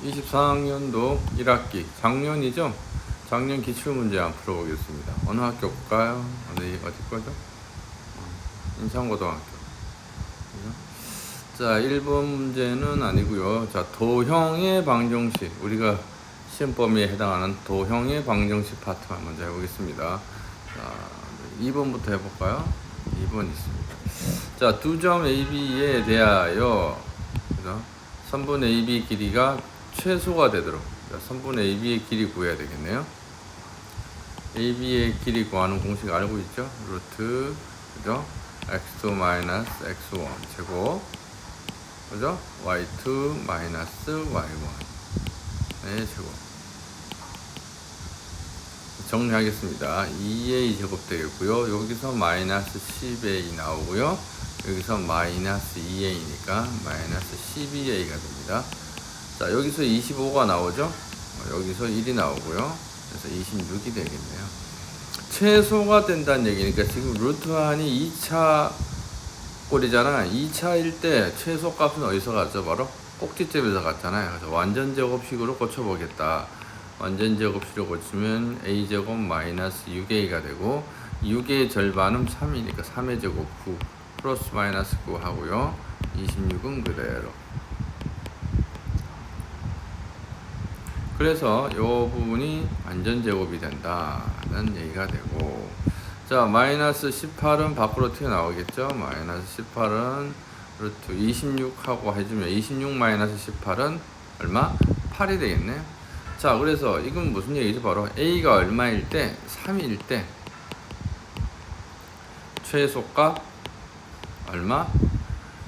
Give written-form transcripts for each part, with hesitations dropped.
24학년도 1학기 작년이죠? 작년 기출문제 한번 풀어보겠습니다. 어느 학교 볼까요? 어디 거죠? 인천고등학교. 그죠? 자, 1번 문제는 아니고요. 자, 도형의 방정식, 우리가 시험 범위에 해당하는 도형의 방정식 파트만 먼저 해보겠습니다. 자, 2번부터 해볼까요? 2번 있습니다. 자, 두 점 AB에 대하여, 그죠? 선분 AB 길이가 최소가 되도록, 선분 AB의 길이 구해야 되겠네요. AB의 길이 구하는 공식 알고 있죠? 루트, 그죠? x2 마이너스 x1 제곱, 그죠? y2 마이너스 y1 네, 제곱. 정리하겠습니다. 2a 제곱 되겠고요. 여기서 마이너스 10a 나오고요. 여기서 마이너스 2a니까 마이너스 12a가 됩니다. 자, 여기서 25가 나오죠? 여기서 1이 나오고요. 그래서 26이 되겠네요. 최소가 된다는 얘기니까 지금 루트 한이 2차 꼴이잖아. 2차일 때 최소 값은 어디서 갔죠? 바로 꼭지점에서 갔잖아요. 그래서 완전 제곱식으로 고쳐보겠다. 완전 제곱식으로 고치면 a제곱 마이너스 6a가 되고 6의 절반은 3이니까 3의 제곱 9 플러스 마이너스 9 하고요. 26은 그대로. 그래서 이 부분이 완전 제곱이 된다는 얘기가 되고, 자, 마이너스 18은 밖으로 튀어나오겠죠. 마이너스 18은 루트 26하고 해주면 26 마이너스 18은 얼마? 8이 되겠네. 자, 그래서 이건 무슨 얘기죠? 바로 a가 얼마일 때? 3일 때 최소값 얼마?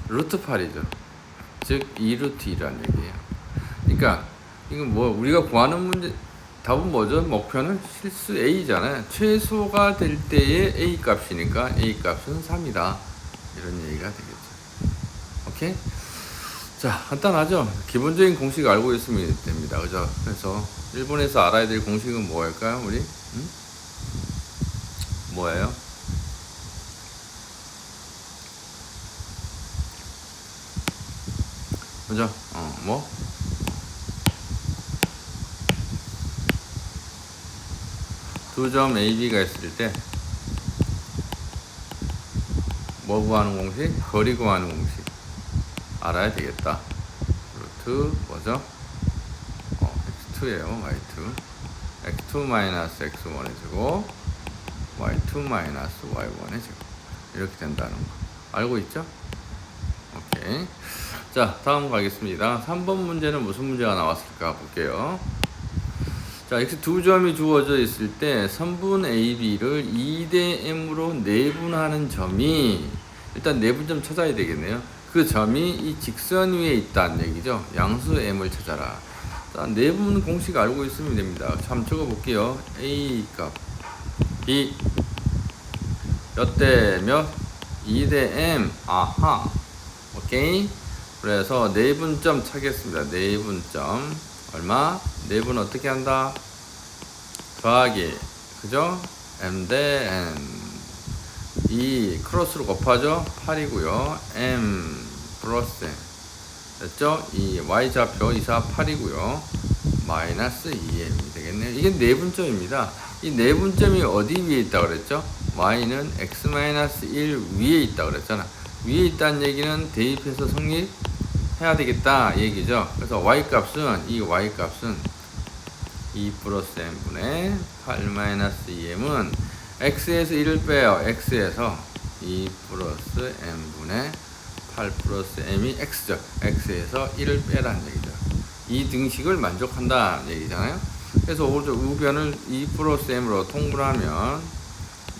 루트 8이죠. 즉 2루트 2라는 얘기예요. 그러니까 이건 뭐 우리가 구하는 문제 답은 뭐죠? 목표는 실수 a잖아요. 최소가 될 때의 a 값이니까 a 값은 3이다. 이런 얘기가 되겠죠. 오케이? 자, 간단하죠? 기본적인 공식 알고 있으면 됩니다. 그죠? 그래서 일본에서 알아야 될 공식은 뭐일까요? 우리? 뭐예요? 그죠? 뭐? 두 점 AB가 있을 때 뭐 구하는 공식? 거리 구하는 공식 알아야 되겠다. 루트 뭐죠? x2예요. y2 x2 마이너스 x1의 제곱 y2 마이너스 y1의 제곱 이렇게 된다는 거 알고 있죠? 오케이. 자, 다음 가겠습니다. 3번 문제는 무슨 문제가 나왔을까 볼게요. 자, x 두 점이 주어져 있을 때 선분 AB를 2대 M으로 내분하는 점이, 일단 내분점 찾아야 되겠네요. 그 점이 이 직선 위에 있다는 얘기죠. 양수 M을 찾아라. 자, 내분 공식 알고 있으면 됩니다. 참 적어 볼게요. A 값 B 몇 대 몇? 2대 M. 아하. 오케이. 그래서 내분점 찾겠습니다. 내분점 얼마? 내분 어떻게 한다? 더하기, 그죠? M 대 N. 이 크로스로 곱하죠? 8이고요. M 플러스 N. 됐죠? 이 Y좌표 2, 4, 8이고요. 마이너스 2M이 되겠네요. 이게 내분점입니다. 이 내분점이 어디 위에 있다 그랬죠? Y는 X-1 위에 있다 그랬잖아. 위에 있다는 얘기는 대입해서 성립해야 되겠다 얘기죠. 그래서 Y 값은, 이 Y 값은 2 플러스 M분의 8 마이너스 2M은 X에서 1을 빼요. X에서 2 플러스 M분의 8 플러스 M이 X죠. X에서 1을 빼라는 얘기죠. 이 등식을 만족한다는 얘기잖아요. 그래서 우변을 2 플러스 M으로 통분하면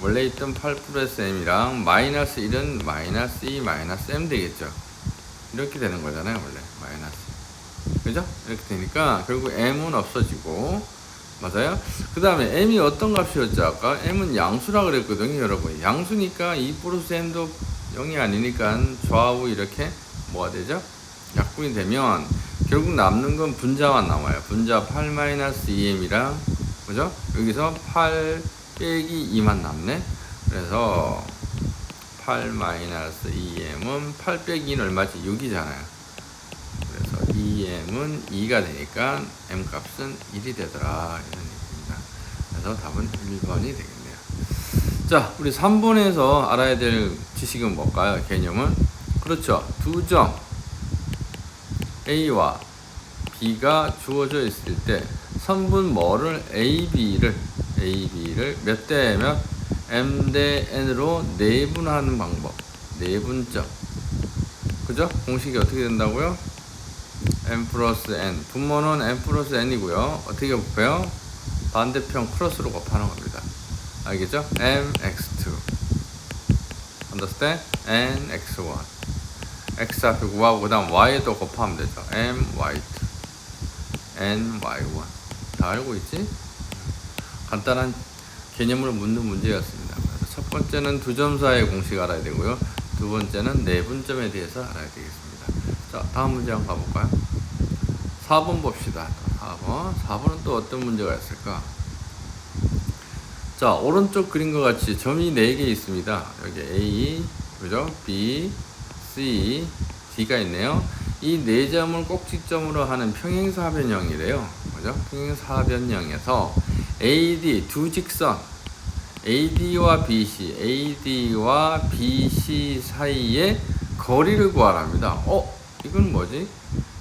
원래 있던 8 플러스 M이랑 마이너스 1은 마이너스 2 마이너스 M 되겠죠. 이렇게 되는 거잖아요. 원래 마이너스. 그죠? 이렇게 되니까 결국 M은 없어지고, 맞아요? 그 다음에 M이 어떤 값이었죠? 아까 M은 양수라 그랬거든요. 여러분 양수니까 2 플러스 M도 0이 아니니까 좌우 이렇게 뭐가 되죠? 약분이 되면 결국 남는 건 분자만 남아요. 분자 8 마이너스 2M이랑, 그죠? 여기서 8 빼기 2만 남네. 그래서 8 마이너스 2M은 8 빼기 2는 얼마지? 6이잖아요. 그래서 2M m은 2가 되니까 m 값은 1이 되더라 이런 얘기입니다. 그래서 답은 1번이 되겠네요. 자, 우리 3번에서 알아야 될 지식은 뭘까요? 개념은 그렇죠. 두 점 A와 B가 주어져 있을 때 선분 뭐를 AB를 몇 대 몇 M 대 N으로 내분하는 방법. 내분점. 그죠? 공식이 어떻게 된다고요? M 플러스 N. 분모는 M 플러스 N이고요. 어떻게 곱해요? 반대편 크로스로 곱하는 겁니다. 알겠죠? MX2. Understand? NX1. X 앞에 구하고 그 다음 Y에도 곱하면 되죠. MY2. NY1. 다 알고 있지? 간단한 개념으로 묻는 문제였습니다. 그래서 첫 번째는 두 점 사이의 공식 알아야 되고요. 두 번째는 내분점에 대해서 알아야 되겠습니다. 자, 다음 문제 한번 가볼까요? 4번 봅시다. 4번은 또 어떤 문제가 있을까? 자, 오른쪽 그림과 같이 점이 4개 있습니다. 여기 A, 그죠? B, C, D가 있네요. 이 4점을 꼭지점으로 하는 평행사변형이래요. 그죠? 평행사변형에서 AD 두 직선 AD와 BC 사이의 거리를 구하랍니다. 이건 뭐지?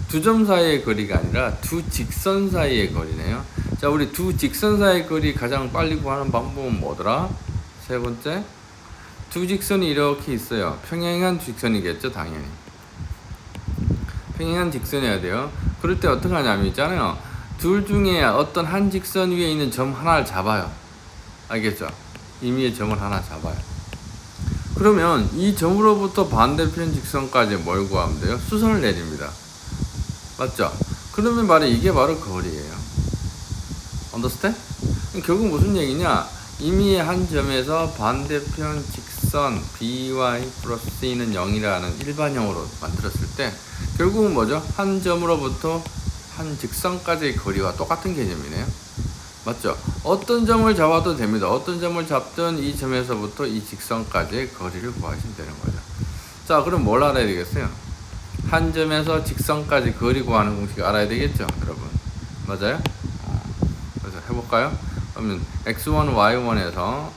두 점 사이의 거리가 아니라 두 직선 사이의 거리네요. 자, 우리 두 직선 사이의 거리 가장 빨리 구하는 방법은 뭐더라? 세 번째, 두 직선이 이렇게 있어요. 평행한 직선이겠죠, 당연히. 평행한 직선이어야 돼요. 그럴 때 어떻게 하냐면 있잖아요. 둘 중에 어떤 한 직선 위에 있는 점 하나를 잡아요. 알겠죠? 임의의 점을 하나 잡아요. 그러면 이 점으로부터 반대편 직선까지 뭘 구하면 돼요? 수선을 내립니다. 맞죠? 그러면 이게 바로 거리예요. Understand? 결국 무슨 얘기냐? 임의의 한 점에서 반대편 직선 BY 플러스 C는 0이라는 일반형으로 만들었을 때 결국은 뭐죠? 한 점으로부터 한 직선까지의 거리와 똑같은 개념이네요. 맞죠? 어떤 점을 잡아도 됩니다. 어떤 점을 잡든 이 점에서부터 이 직선까지의 거리를 구하시면 되는 거죠. 자, 그럼 뭘 알아야 되겠어요? 한 점에서 직선까지 거리 구하는 공식 알아야 되겠죠, 여러분? 맞아요? 그래서 해볼까요? 그러면 x1, y1에서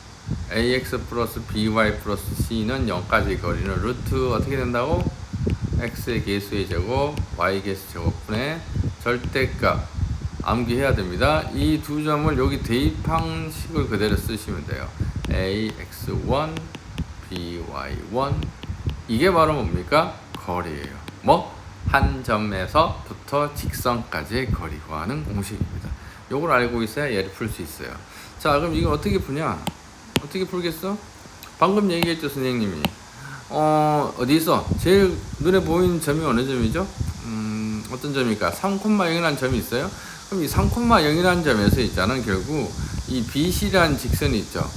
ax 플러스 by 플러스 c는 0까지 거리는 루트 어떻게 된다고? x의 개수의 제곱, y 개수 제곱분의 절대값 암기해야 됩니다. 이 두 점을 여기 대입한 식을 그대로 쓰시면 돼요. ax1, by1 이게 바로 뭡니까? 거리예요. 한 점에서부터 직선까지의 거리 구하는 공식입니다. 요걸 알고 있어야 얘를 풀 수 있어요. 자, 그럼 이거 어떻게 푸냐? 어떻게 풀겠어? 방금 얘기했죠, 선생님이. 어디서? 제일 눈에 보이는 점이 어느 점이죠? 어떤 점일까? 3,0이라는 점이 있어요. 그럼 이 3,0이라는 점에서 있잖아. 결국 이 BC라는 직선이 있죠.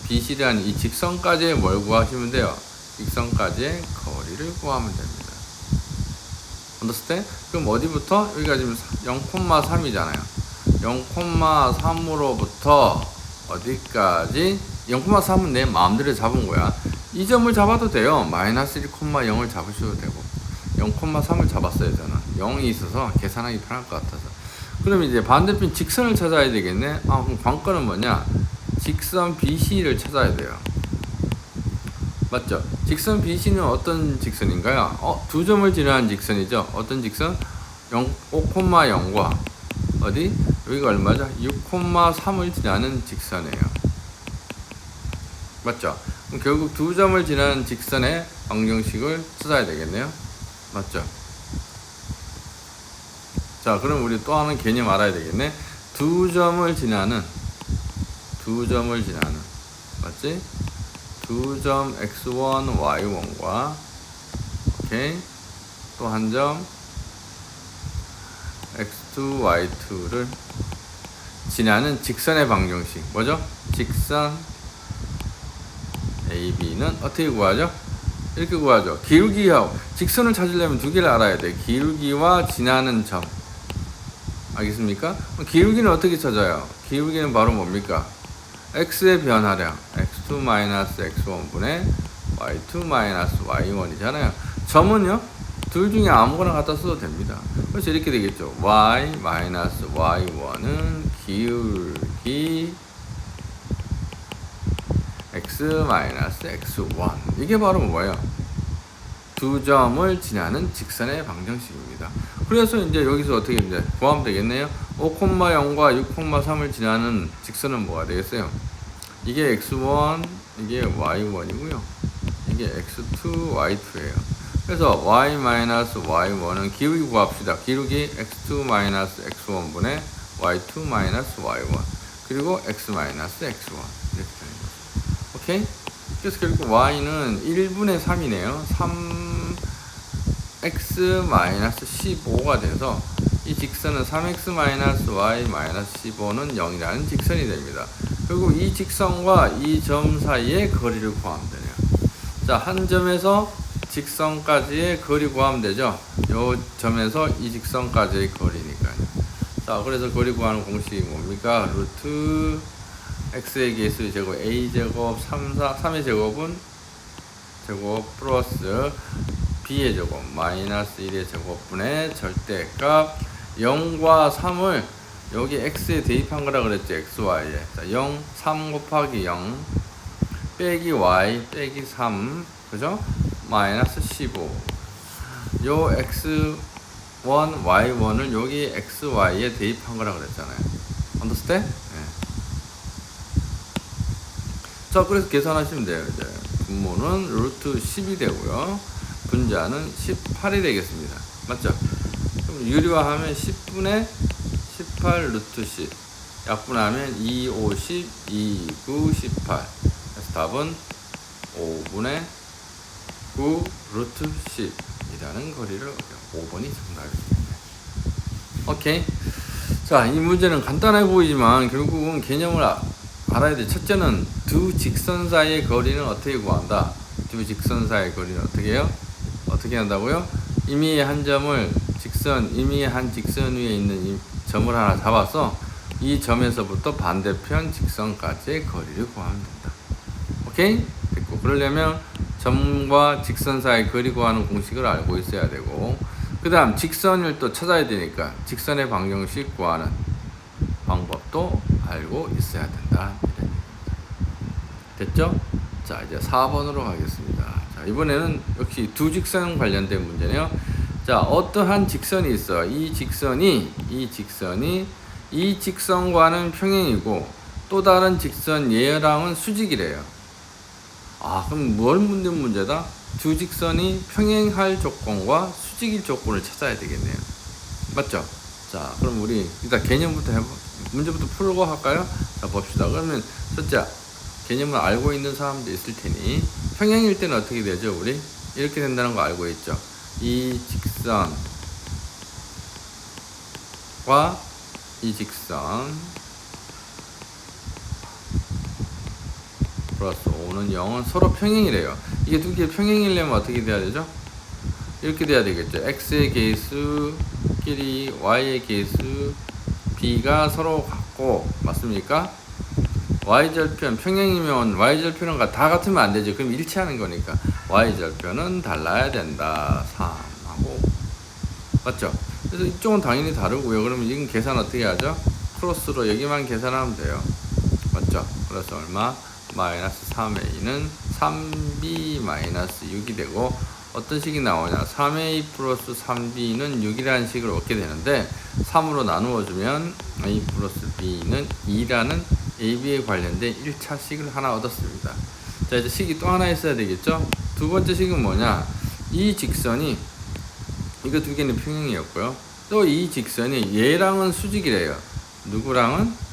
BC라는 이 직선까지의 뭘 구하시면 돼요? 직선까지의 거리를 구하면 됩니다. understand? 그럼 어디부터? 여기가 지금 0,3이잖아요. 0,3으로부터 어디까지? 0,3은 내 마음대로 잡은 거야. 이 점을 잡아도 돼요. 마이너스 1,0을 잡으셔도 되고 0,3을 잡았어요. 저는 0이 있어서 계산하기 편할 것 같아서. 그럼 이제 반대편 직선을 찾아야 되겠네. 그럼 관건은 뭐냐? 직선 BC를 찾아야 돼요. 맞죠? 직선 BC는 어떤 직선인가요? 두 점을 지나는 직선이죠. 어떤 직선? 5,0과 어디? 여기가 얼마죠? 6,3을 지나는 직선이에요. 맞죠? 그럼 결국 두 점을 지나는 직선의 방정식을 찾아야 되겠네요. 맞죠? 자, 그럼 우리 또 하나 개념 알아야 되겠네. 두 점을 지나는 맞지? 두 점 x1, y1과 오케이 또 한 점 x2, y2를 지나는 직선의 방정식 뭐죠? 직선 AB는 어떻게 구하죠? 이렇게 구하죠. 기울기하고 직선을 찾으려면 두 개를 알아야 돼. 기울기와 지나는 점. 알겠습니까? 기울기는 어떻게 찾아요? 기울기는 바로 뭡니까? x의 변화량 x2-x1분의 y2-y1이잖아요. 점은요? 둘 중에 아무거나 갖다 써도 됩니다. 그래서 이렇게 되겠죠. y-y1은 기울기 x-x1. 이게 바로 뭐예요? 두 점을 지나는 직선의 방정식입니다. 그래서 이제 여기서 어떻게 이제 구하면 되겠네요. 5,0과 6,3을 지나는 직선은 뭐가 되겠어요? 이게 x1, 이게 y1이고요. 이게 x2, y2예요. 그래서 y-y1은 기울기 구합시다. 기울기 x2-x1분의 y2-y1 그리고 x-x1 이렇게 되는 거죠. 오케이? 그래서 결국 y는 1분의 3이네요. 3x-15가 돼서 이 직선은 3x-y-15는 0이라는 직선이 됩니다. 그리고 이 직선과 이 점 사이의 거리를 구하면 되네요. 자, 한 점에서 직선까지의 거리 구하면 되죠. 요 점에서 이 직선까지의 거리니까요. 자, 그래서 거리 구하는 공식이 뭡니까? 루트 x의 개수 제곱 a 제곱 3의 제곱은 제곱 플러스 b의 제곱 마이너스 1의 제곱분의 절대값 0과 3을 여기 x에 대입한 거라 그랬죠. xy에. 자, 0, 3 곱하기 0 빼기 y 빼기 3 그죠? 마이너스 15. 요 x1, y1을 여기 xy에 대입한 거라 그랬잖아요. understand? 네. 자, 그래서 계산하시면 돼요. 이제 분모는 루트 10이 되고요. 분자는 18이 되겠습니다. 맞죠? 그럼 유리화하면 10분의 18 루트 10. 약분하면 2, 5, 10, 2, 9, 18. 그래서 답은 5분의 9 루트 10이라는 거리를 5번이 정답입니다. 오케이. 자, 이 문제는 간단해 보이지만 결국은 개념을 알아야 돼. 첫째는 두 직선 사이의 거리는 어떻게 구한다? 두 직선 사이의 거리는 어떻게 해요? 어떻게 한다고요? 임의의 한 점을 임의의 한 직선 위에 있는 이 점을 하나 잡아서 이 점에서부터 반대편 직선까지의 거리를 구하면 된다. 오케이? 됐고. 그러려면 점과 직선 사이 거리 구하는 공식을 알고 있어야 되고, 그 다음 직선을 또 찾아야 되니까 직선의 방정식 구하는 방법도 알고 있어야 된다. 됐죠? 자, 이제 4번으로 가겠습니다. 자, 이번에는 역시 두 직선 관련된 문제네요. 자, 어떠한 직선이 있어. 이 직선이 이 직선과는 평행이고 또 다른 직선 얘랑은 수직이래요. 아, 그럼 뭘 묻는 문제다? 두 직선이 평행할 조건과 수직일 조건을 찾아야 되겠네요. 맞죠? 자, 그럼 우리 일단 개념부터 문제부터 풀고 할까요? 자, 봅시다. 그러면 첫째, 개념을 알고 있는 사람도 있을 테니 평행일 때는 어떻게 되죠? 우리 이렇게 된다는 거 알고 있죠? 이 직선과 이 직선 플러스 5는 0은 서로 평행이래요. 이게 두 개 평행이려면 어떻게 돼야 되죠? 이렇게 돼야 되겠죠. x의 개수끼리 y의 개수 b가 서로 같고, 맞습니까? y절편 평행이면 y절편은 다 같으면 안 되죠. 그럼 일치하는 거니까 y절편은 달라야 된다. 3하고 맞죠? 그래서 이쪽은 당연히 다르고요. 그러면 이건 계산 어떻게 하죠? 크로스로 여기만 계산하면 돼요. 맞죠? 그래서 얼마? 마이너스 3a는 3b 마이너스 6이 되고, 어떤 식이 나오냐? 3a 플러스 3b는 6이라는 식을 얻게 되는데 3으로 나누어주면 a 플러스 b는 2라는 ab에 관련된 1차 식을 하나 얻었습니다. 자, 이제 식이 또 하나 있어야 되겠죠? 두 번째 식은 뭐냐? 이 직선이 이거 두 개는 평행이었고요. 또 이 직선이 얘랑은 수직이래요. 누구랑은?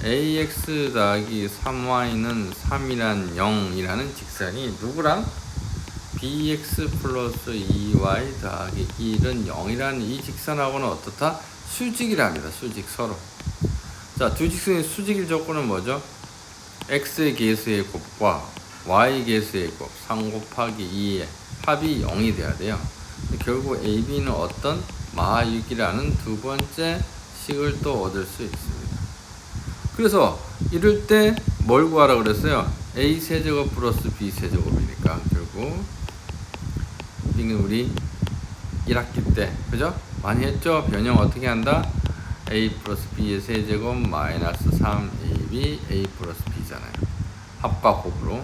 ax 더하기 3y는 3이란 0이라는 직선이 누구랑? bx 플러스 2y 더하기 1은 0이라는 이 직선하고는 어떻다? 수직이랍니다. 수직 서로. 자, 두 직선의 수직일 조건은 뭐죠? x의 개수의 곱과 y 개수의 곱 3 곱하기 2의 합이 0이 돼야 돼요. 결국 ab는 어떤? 마6이라는 두 번째 식을 또 얻을 수 있습니다. 그래서 이럴 때 뭘 구하라 그랬어요? a 세제곱 플러스 b 세제곱이니까 결국 이게 우리 1학기 때 그죠? 많이 했죠? 변형 어떻게 한다? a 플러스 b의 세제곱 마이너스 3ab a 플러스 b잖아요. 합과 곱으로.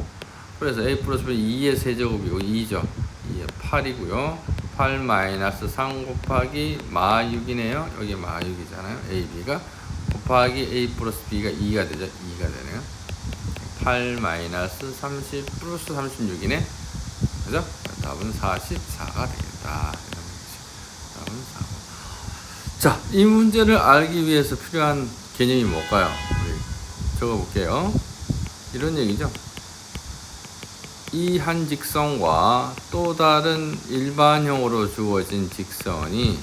그래서 a 플러스 b 2의 세제곱이고 2죠. 2의 8이고요. 8 마이너스 3 곱하기 마 6이네요. 여기 마 6이잖아요. ab가 곱하기 a 플러스 b가 2가 되죠. 2가 되네요. 8 마이너스 30 플러스 36이네. 그죠? 답은 44가 되겠다. 답은 4번. 자, 이 문제를 알기 위해서 필요한 개념이 뭘까요? 우리 적어볼게요. 이런 얘기죠. 이 한 직선과 또 다른 일반형으로 주어진 직선이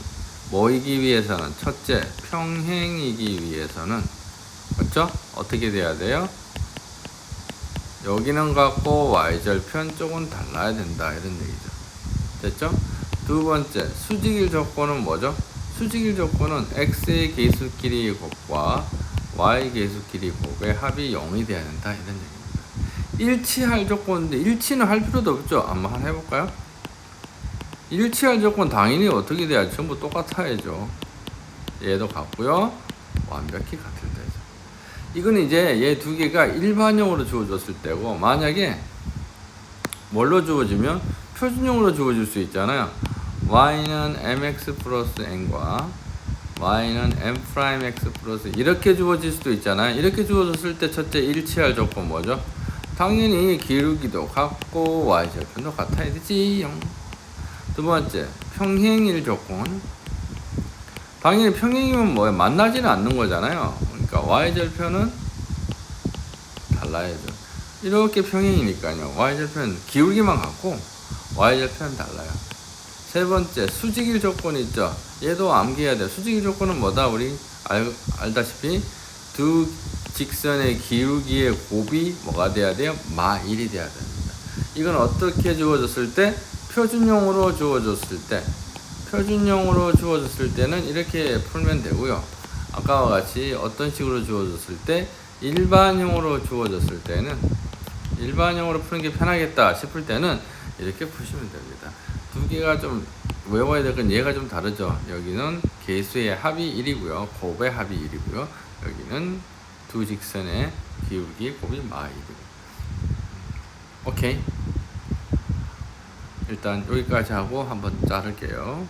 뭐이기 위해서는 첫째, 평행이기 위해서는 그렇죠? 어떻게 돼야 돼요? 여기는 같고 y절편 쪽은 달라야 된다 이런 얘기죠. 됐죠? 두 번째, 수직일 조건은 뭐죠? 수직일 조건은 x의 계수끼리 곱과 y 계수끼리 곱의 합이 0이 돼야 된다 이런 얘기입니다. 일치할 조건인데 일치는 할 필요도 없죠. 한번 해볼까요? 일치할 조건 당연히 어떻게 돼야지? 전부 똑같아야죠. 얘도 같고요. 완벽히 같을 때죠. 이건 이제 얘 두 개가 일반형으로 주어졌을 때고, 만약에 뭘로 주어지면 표준형으로 주어질 수 있잖아요. y는 mx 플러스 n과 y는 m'x 플러스 이렇게 주어질 수도 있잖아요. 이렇게 주어졌을 때 첫째 일치할 조건 뭐죠? 당연히 기울기도 같고 y절편도 같아야 되지. 두 번째, 평행일 조건. 당연히 평행이면 뭐예요? 만나지는 않는 거잖아요. 그러니까 y절편은 달라야죠. 이렇게 평행이니까요. y절편 기울기만 같고 y절편 달라요. 세 번째, 수직일 조건 있죠. 얘도 암기해야 돼요. 수직일 조건은 뭐다? 우리 알다시피 두 직선의 기울기의 곱이 뭐가 돼야 돼요? 마 1이 돼야 됩니다. 이건 어떻게 주어졌을 때? 표준형으로 주어졌을 때. 표준형으로 주어졌을 때는 이렇게 풀면 되고요. 아까와 같이 어떤 식으로 주어졌을 때? 일반형으로 주어졌을 때는, 일반형으로 푸는 게 편하겠다 싶을 때는 이렇게 푸시면 됩니다. 두 개가 좀 외워야 될 건 얘가 좀 다르죠. 여기는 계수의 합이 1이고요. 곱의 합이 1이고요. 여기는 두 직선의 기울기 곱이 마 1이고요. 오케이. 일단 여기까지 하고 한번 자를게요.